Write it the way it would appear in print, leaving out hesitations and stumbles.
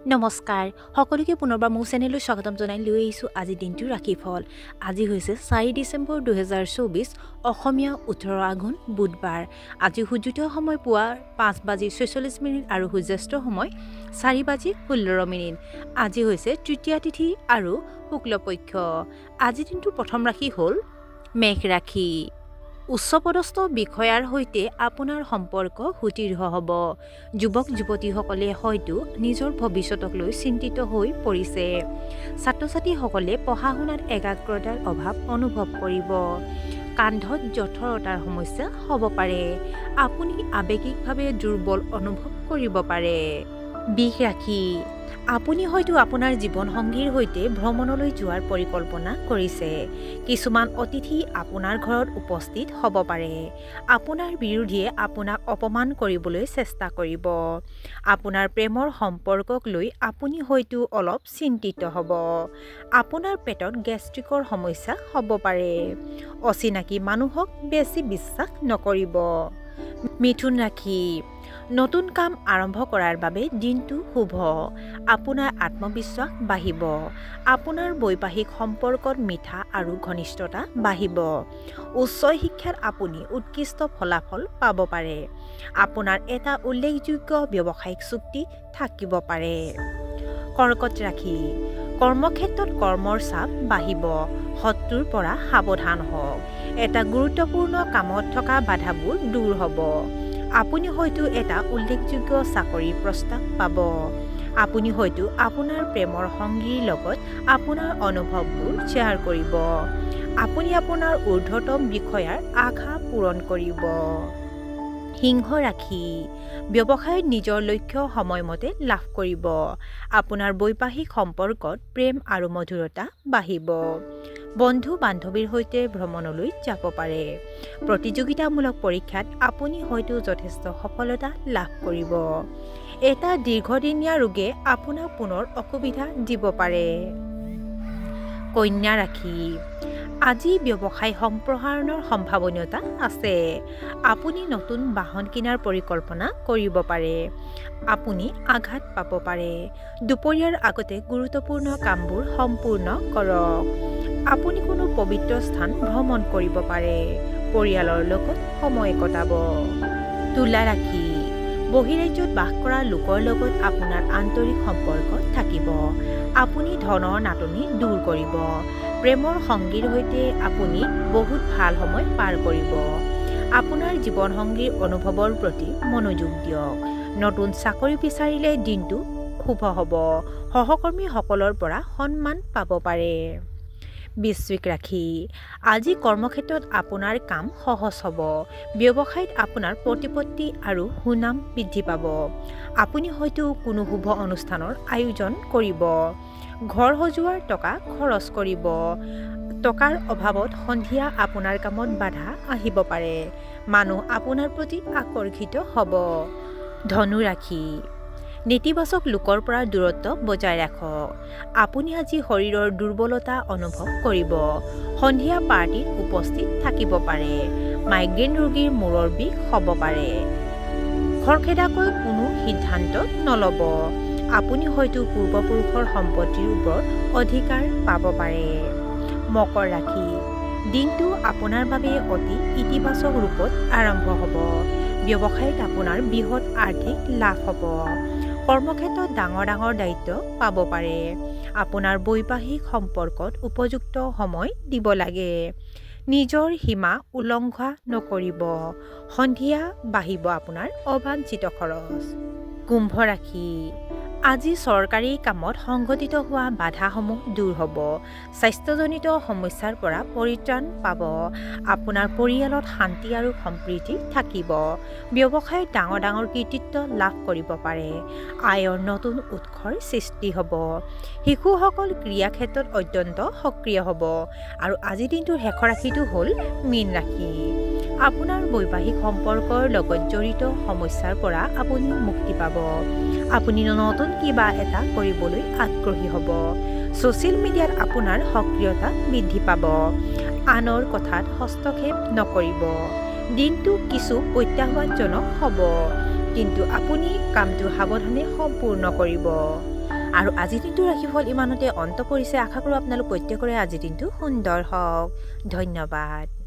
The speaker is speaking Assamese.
নমস্কাৰ সকলোকে পুনৰবাৰ মোৰ চেনেললৈ স্বাগতম জনাই লৈ আহিছোঁ আজি দিনটোৰ ৰাশিফল। আজি হৈছে 4 ডিচেম্বৰ 2024 অসমীয়া 18 আঘোণ বুধবাৰ। আজি সূৰ্যোদয় সময় পুৱা 5:46 আৰু সূৰ্যাস্ত সময় 4:16। আজি হৈছে তৃতীয়া তিথি আৰু শুক্লপক্ষ। আজি দিনটোৰ প্ৰথম ৰাশি হ'ল মেঘ ৰাশি। উচ্চপদস্থ বিষয়াৰ সৈতে আপোনাৰ সম্পৰ্ক সুদৃঢ় হ'ব। যুৱক যুৱতীসকলে হয়তো নিজৰ ভৱিষ্যতক লৈ চিন্তিত হৈ পৰিছে। ছাত্ৰ ছাত্ৰীসকলে পঢ়া শুনাত একাগ্ৰতাৰ অভাৱ অনুভৱ কৰিব। কান্ধত জঠৰতাৰ সমস্যা হ'ব পাৰে। আপুনি আৱেগিকভাৱে দুৰ্বল অনুভৱ কৰিব পাৰে। বৃষ ৰাশি। আপুনি হয়তো আপোনাৰ জীৱনসংগীৰ সৈতে ভ্ৰমণলৈ যোৱাৰ পৰিকল্পনা কৰিছে। কিছুমান অতিথি আপোনাৰ ঘৰত উপস্থিত হ'ব পাৰে। আপোনাৰ বিৰোধীয়ে আপোনাক অপমান কৰিবলৈ চেষ্টা কৰিব। আপোনাৰ প্ৰেমৰ সম্পৰ্কক লৈ আপুনি হয়তো অলপ চিন্তিত হ'ব। আপোনাৰ পেটত গেষ্ট্ৰিকৰ সমস্যা হ'ব পাৰে। অচিনাকি মানুহক বেছি বিশ্বাস নকৰিব। মিথুন ৰাশি। নতুন কাম আৰম্ভ কৰাৰ বাবে দিনটো শুভ। আপোনাৰ আত্মবিশ্বাস বাঢ়িব। আপোনাৰ বৈবাহিক সম্পৰ্কত মিঠা আৰু ঘনিষ্ঠতা বাঢ়িব। উচ্চ শিক্ষাত আপুনি উৎকৃষ্ট ফলাফল পাব পাৰে। আপোনাৰ এটা উল্লেখযোগ্য ব্যৱসায়িক চুক্তি থাকিব পাৰে। কৰ্কট ৰাশি। কৰ্মক্ষেত্ৰত কৰ্মৰ চাপ বাঢ়িব। শত্ৰুৰ পৰা সাৱধান হওক। এটা গুৰুত্বপূৰ্ণ কামত থকা বাধাবোৰ দূৰ হ'ব। আপুনি হয়তো এটা উল্লেখযোগ্য চাকৰিৰ প্ৰস্তাৱ পাব। আপুনি হয়তো আপোনাৰ প্ৰেমৰ সংগীৰ লগত আপোনাৰ অনুভৱবোৰ শ্বেয়াৰ কৰিব। আপুনি আপোনাৰ ঊৰ্ধ্বতম বিষয়াৰ আশা পূৰণ কৰিব। সিংহ ৰাশি। ব্যৱসায়ত নিজৰ লক্ষ্য সময়মতে লাভ কৰিব। আপোনাৰ বৈবাহিক সম্পৰ্কত প্ৰেম আৰু মধুৰতা বাঢ়িব। বন্ধু বান্ধৱীৰ সৈতে ভ্ৰমণলৈ যাব পাৰে। প্ৰতিযোগিতামূলক পৰীক্ষাত আপুনি হয়তো যথেষ্ট সফলতা লাভ কৰিব। এটা দীৰ্ঘদিনীয়া ৰোগে আপোনাক পুনৰ অসুবিধা দিব পাৰে। কন্যা ৰাশি। আজি ব্যৱসায় সম্প্ৰসাৰণৰ সম্ভাৱনীয়তা আছে। আপুনি নতুন বাহন কিনাৰ পৰিকল্পনা কৰিব পাৰে। আপুনি আঘাত পাব পাৰে। দুপৰীয়াৰ আগতে গুৰুত্বপূৰ্ণ কামবোৰ সম্পূৰ্ণ কৰক। আপুনি কোনো পবিত্ৰ স্থান ভ্ৰমণ কৰিব পাৰে। পৰিয়ালৰ লগত সময় কটাব। তুলা ৰাশি। বহিৰাজ্যত বাস কৰা লোকৰ লগত আপোনাৰ আন্তৰিক সম্পৰ্ক থাকিব। আপুনি ধনৰ নাটনি দূৰ কৰিব। প্ৰেমৰ সংগীৰ সৈতে আপুনি বহুত ভাল সময় পাৰ কৰিব। আপোনাৰ জীৱনসংগীৰ অনুভৱৰ প্ৰতি মনোযোগ দিয়ক। নতুন চাকৰি বিচাৰিলে দিনটো শুভ হ'ব। সহকৰ্মীসকলৰ পৰা সন্মান পাব পাৰে। বৃশ্চিক ৰাশি। আজি কৰ্মক্ষেত্ৰত আপোনাৰ কাম সহজ হ'ব। ব্যৱসায়ত আপোনাৰ প্ৰতিপত্তি আৰু সুনাম বৃদ্ধি পাব। আপুনি হয়তো কোনো শুভ অনুষ্ঠানৰ আয়োজন কৰিব। ঘৰ সজোৱাৰ টকা খৰচ কৰিব। টকাৰ অভাৱত সন্ধিয়া আপোনাৰ কামত বাধা আহিব পাৰে। মানুহ আপোনাৰ প্ৰতি আকৰ্ষিত হ'ব। ধনু ৰাশি। নেতিবাচক লোকৰ পৰা দূৰত্ব বজাই ৰাখক। আপুনি আজি শৰীৰৰ দুৰ্বলতা অনুভৱ কৰিব। সন্ধিয়া পাৰ্টিত উপস্থিত থাকিব পাৰে। মাইগ্ৰেইন ৰোগীৰ মূৰৰ বিষ হ'ব পাৰে। খৰখেদাকৈ কোনো সিদ্ধান্ত নল'ব। আপুনি হয়তো পূৰ্বপুৰুষৰ সম্পত্তিৰ ওপৰত অধিকাৰ পাব পাৰে। মকৰ ৰাশি। দিনটো আপোনাৰ বাবে অতি ইতিবাচক ৰূপত আৰম্ভ হ'ব। ব্যৱসায়ত আপোনাৰ বৃহৎ আৰ্থিক লাভ হ'ব। কৰ্মক্ষেত্ৰত ডাঙৰ ডাঙৰ দায়িত্ব পাব পাৰে। আপোনাৰ বৈবাহিক সম্পৰ্কত উপযুক্ত সময় দিব লাগে। নিজৰ সীমা উলংঘা নকৰিব। সন্ধিয়া বাঢ়িব আপোনাৰ অবাঞ্ছিত খৰচ। কুম্ভ ৰাশি। আজি চৰকাৰী কামত সংঘটিত হোৱা বাধাসমূহ দূৰ হ'ব। স্বাস্থ্যজনিত সমস্যাৰ পৰা পৰিত্ৰাণ পাব। আপোনাৰ পৰিয়ালত শান্তি আৰু সম্প্ৰীতি থাকিব। ব্যৱসায়ত ডাঙৰ ডাঙৰ কৃতিত্ব লাভ কৰিব পাৰে। আয়ৰ নতুন উৎসৰ সৃষ্টি হ'ব। শিশুসকল ক্ৰীড়া ক্ষেত্ৰত অত্যন্ত সক্ৰিয় হ'ব। আৰু আজিৰ দিনটোৰ শেষৰ ৰাশিটো হ'ল মীন ৰাশি। আপোনাৰ বৈবাহিক সম্পৰ্কৰ লগত জড়িত সমস্যাৰ পৰা আপুনি মুক্তি পাব। আপুনি নতুন কিবা এটা কৰিবলৈ আগ্ৰহী হ'ব। ছ'চিয়েল মিডিয়াত আপোনাৰ সক্ৰিয়তা বৃদ্ধি পাব। আনৰ কথাত হস্তক্ষেপ নকৰিব। দিনটো কিছু প্ৰত্যাহ্বানজনক হ'ব। কিন্তু আপুনি কামটো সাৱধানে সম্পূৰ্ণ কৰিব। আৰু আজিৰ দিনটোৰ ৰাশিফল ইমানতে অন্ত পৰিছে। আশা কৰোঁ আপোনালোক প্ৰত্যেকৰে আজিৰ দিনটো সুন্দৰ হওক। ধন্যবাদ।